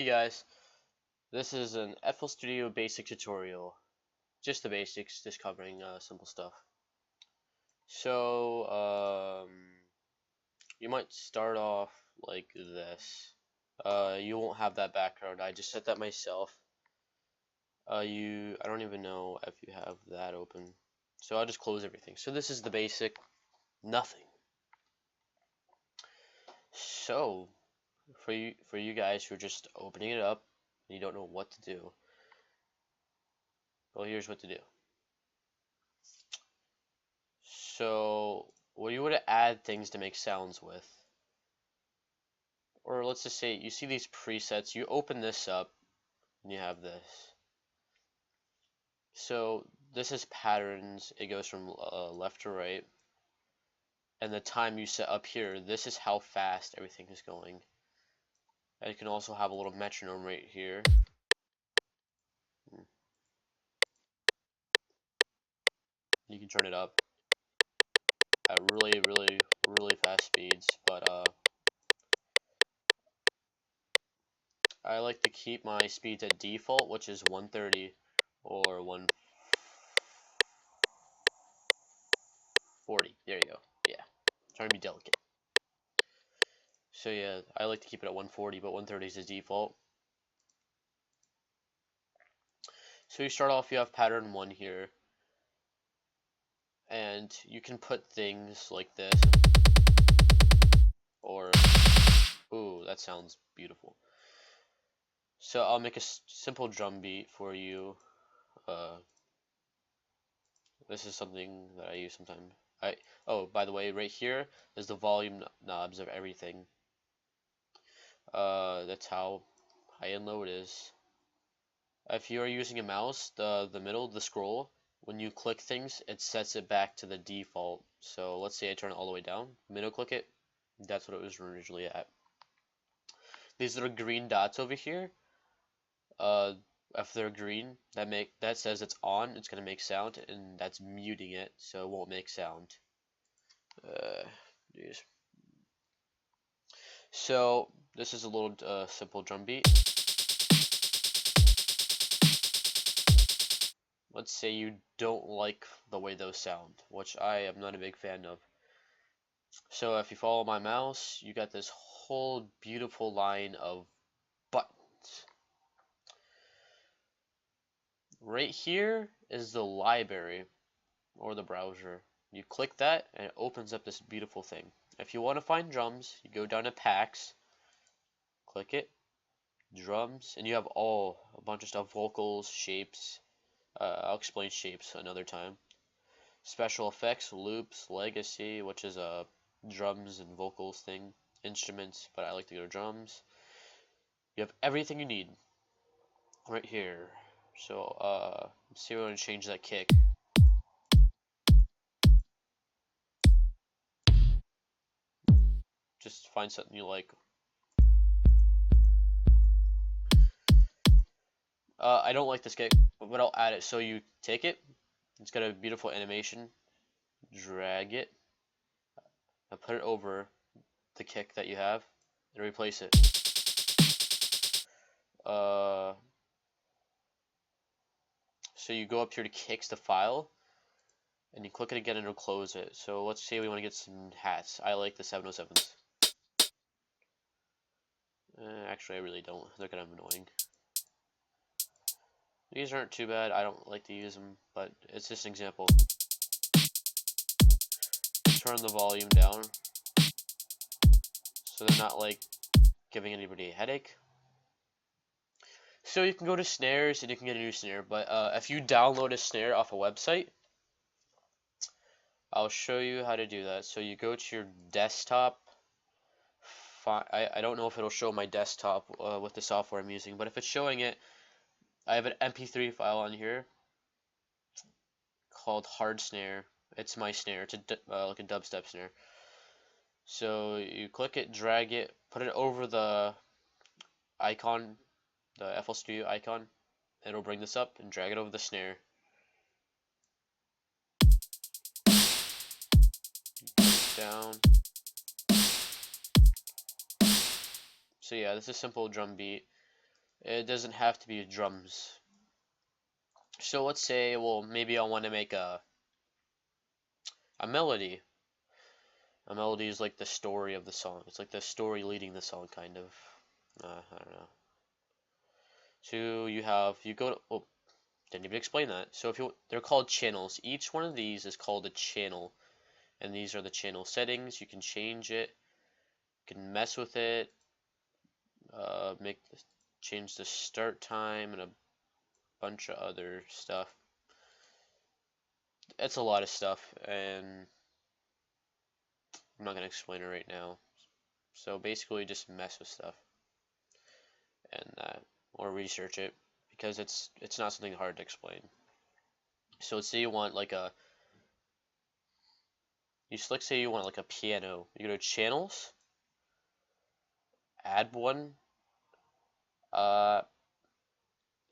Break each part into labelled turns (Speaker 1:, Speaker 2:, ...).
Speaker 1: Hey guys, this is an FL Studio basic tutorial. Just the basics, just covering simple stuff. So, you might start off like this. You won't have that background. I just set that myself. I don't even know if you have that open. So I'll just close everything. So this is the basic, nothing. So, for you guys who are just opening it up and you don't know what to do, well, here's what to do. So, well, you would add things to make sounds with. Or let's just say you see these presets, you open this up, and you have this. So, this is patterns, it goes from left to right. And the time you set up here, this is how fast everything is going. And you can also have a little metronome right here. You can turn it up at really fast speeds, but I like to keep my speeds at default, which is 130 or 140. There you go. Yeah, trying to be delicate. So yeah, I like to keep it at 140, but 130 is the default. So you start off, you have pattern 1 here, and you can put things like this, or, ooh, that sounds beautiful. So I'll make a simple drum beat for you. This is something that I use sometimes. Oh, by the way, right here is the volume knobs of everything. That's how high and low it is. If you are using a mouse, the middle, the scroll, when you click things, it sets it back to the default. So let's say I turn it all the way down, middle click it, that's what it was originally at. These little green dots over here, if they're green, that says it's on, it's gonna make sound, and that's muting it, so it won't make sound. Geez. So this is a little simple drum beat. Let's say you don't like the way those sound, which I am not a big fan of. So if you follow my mouse, you got this whole beautiful line of buttons. Right here is the library or the browser. You click that and it opens up this beautiful thing. If you want to find drums, you go down to packs, click it, drums, and you have a bunch of stuff, vocals, shapes. I'll explain shapes another time. Special effects, loops, legacy, which is a drums and vocals thing, instruments, but I like to go to drums. You have everything you need right here. So let's see if we want to change that kick. Just find something you like. I don't like this kick, but I'll add it. So you take it, it's got a beautiful animation, drag it, and put it over the kick that you have, and replace it. So you go up here to kicks, the file, and you click it again and it'll close it. So let's say we want to get some hats. I like the 707s. Actually, I really don't. They're kind of annoying. These aren't too bad. I don't like to use them, but it's just an example. Turn the volume down so they're not like giving anybody a headache. So you can go to snares and you can get a new snare, but if you download a snare off a website, I'll show you how to do that. So you go to your desktop. I don't know if it'll show my desktop with the software I'm using, but if it's showing it, I have an MP3 file on here called Hard Snare. It's my snare. It's like a dubstep snare. So you click it, drag it, put it over the icon, the FL Studio icon, and it'll bring this up, and drag it over the snare. Down. So yeah, this is a simple drum beat. It doesn't have to be drums. So let's say, well, maybe I want to make a melody. A melody is like the story of the song. It's like the story leading the song, kind of. I don't know. So you go to, oh, didn't even explain that. So they're called channels. Each one of these is called a channel, and these are the channel settings. You can change it, you can mess with it, change the start time and a bunch of other stuff. It's a lot of stuff, and I'm not gonna explain it right now. So basically, just mess with stuff and or research it because it's not something hard to explain. So let's say you want like a let's say you want like a piano. You go to channels, add one.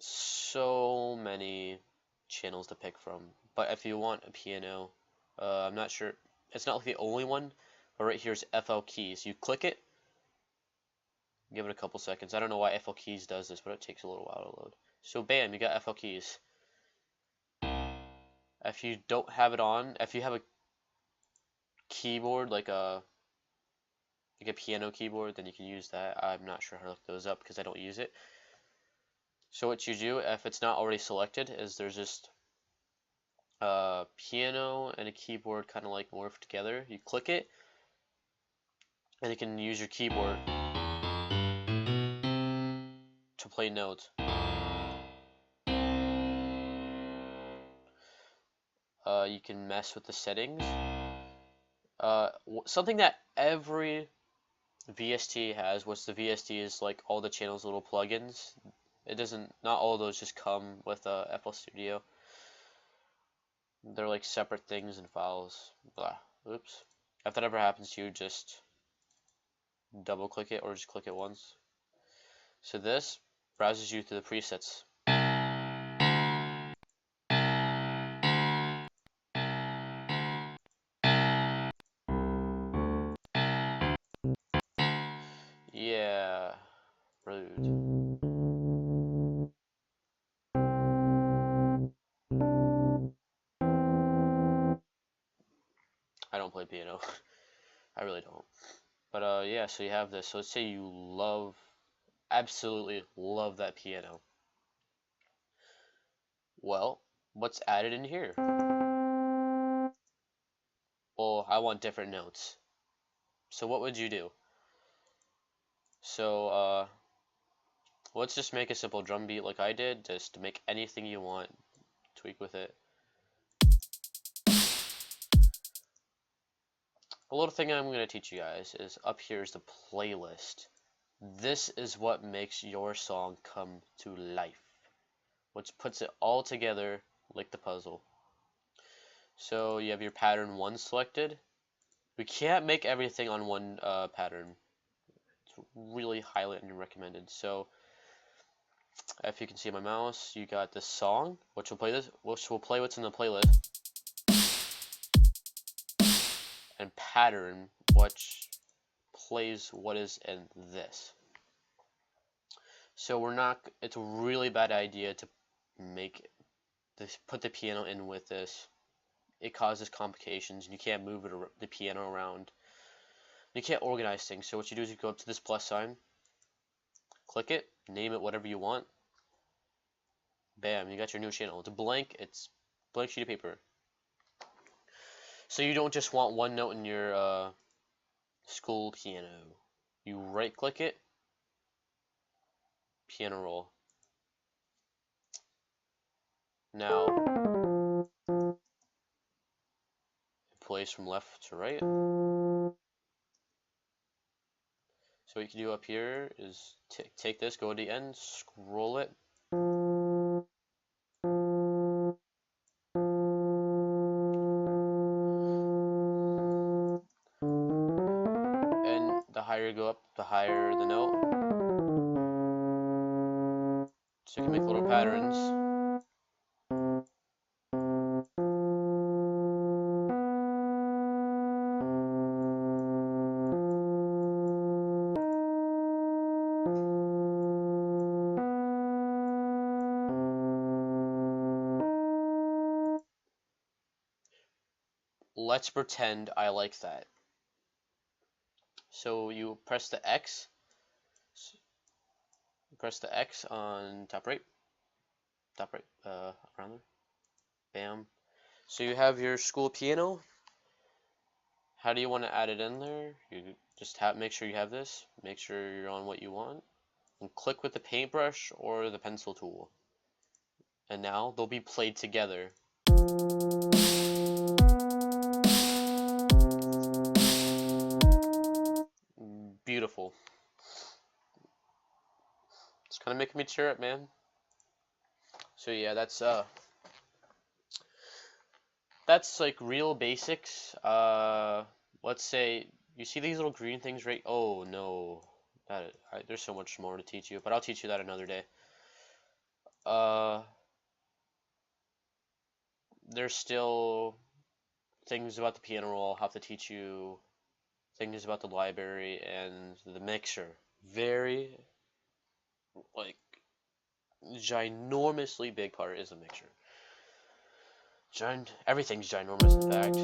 Speaker 1: So many channels to pick from. But if you want a piano, I'm not sure. It's not like the only one, but right here is FL Keys. You click it, give it a couple seconds. I don't know why FL Keys does this, but it takes a little while to load. So bam, you got FL Keys. If you don't have it on, if you have a keyboard like a piano keyboard, then you can use that. I'm not sure how to look those up because I don't use it. So what you do, if it's not already selected, is there's just a piano and a keyboard kind of like morphed together. You click it, and you can use your keyboard to play notes. You can mess with the settings. Something that every VST has, what's the VST is like all the channels little plugins. It doesn't, not all of those just come with FL Studio. They're like separate things and files. Blah. Oops. If that ever happens to you, just double click it or just click it once. So this browses you through the presets. Yeah, rude. I don't play piano. I really don't. But yeah, so you have this. So let's say you absolutely love that piano. Well, what's added in here? Well, I want different notes. So what would you do? So let's just make a simple drum beat like I did. Just make anything you want. Tweak with it. A little thing I'm going to teach you guys is up here is the playlist. This is what makes your song come to life. Which puts it all together like the puzzle. So you have your pattern 1 selected. We can't make everything on one pattern. It's really highly recommended. So if you can see my mouse, you got this song, which will play what's in the playlist, and pattern, which plays what is in this. So it's a really bad idea to put the piano in with this. It causes complications, and you can't move the piano around. You can't organize things. So what you do is you go up to this plus sign, click it, name it whatever you want. Bam, you got your new channel. It's blank sheet of paper. So you don't just want one note in your school piano. You right click it, piano roll. Now it plays from left to right. So what you can do up here is take this, go to the end, scroll it. And the higher you go up, the higher the note. So you can make little patterns. let's pretend I like that. So you press the X. Press the X on top right, around there. Bam. So you have your school piano. How do you want to add it in there? You just make sure you have this. Make sure you're on what you want. And click with the paintbrush or the pencil tool. And now they'll be played together. Beautiful. It's kind of making me cheer up, man. So yeah, that's like real basics. Let's say you see these little green things right. Oh no, there's so much more to teach you, but I'll teach you that another day. There's still things about the piano roll. I'll have to teach you things about the library and the mixer. Very, like, ginormously big part is the mixer. Everything's ginormous, in fact.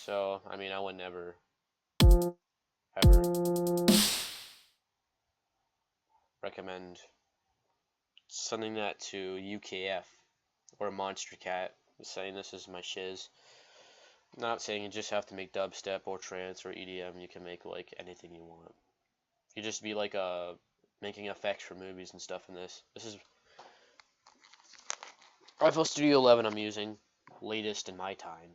Speaker 1: So, I mean, I would never, ever recommend sending that to UKF or Monster Cat, saying this is my shiz. Not saying you just have to make dubstep or trance or EDM. You can make like anything you want. You just be like making effects for movies and stuff in this. This is FL Studio 11 I'm using, latest in my time.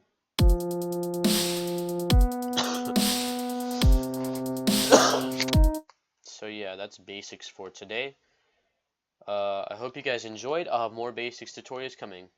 Speaker 1: So yeah, that's basics for today. I hope you guys enjoyed. I'll have more basics tutorials coming.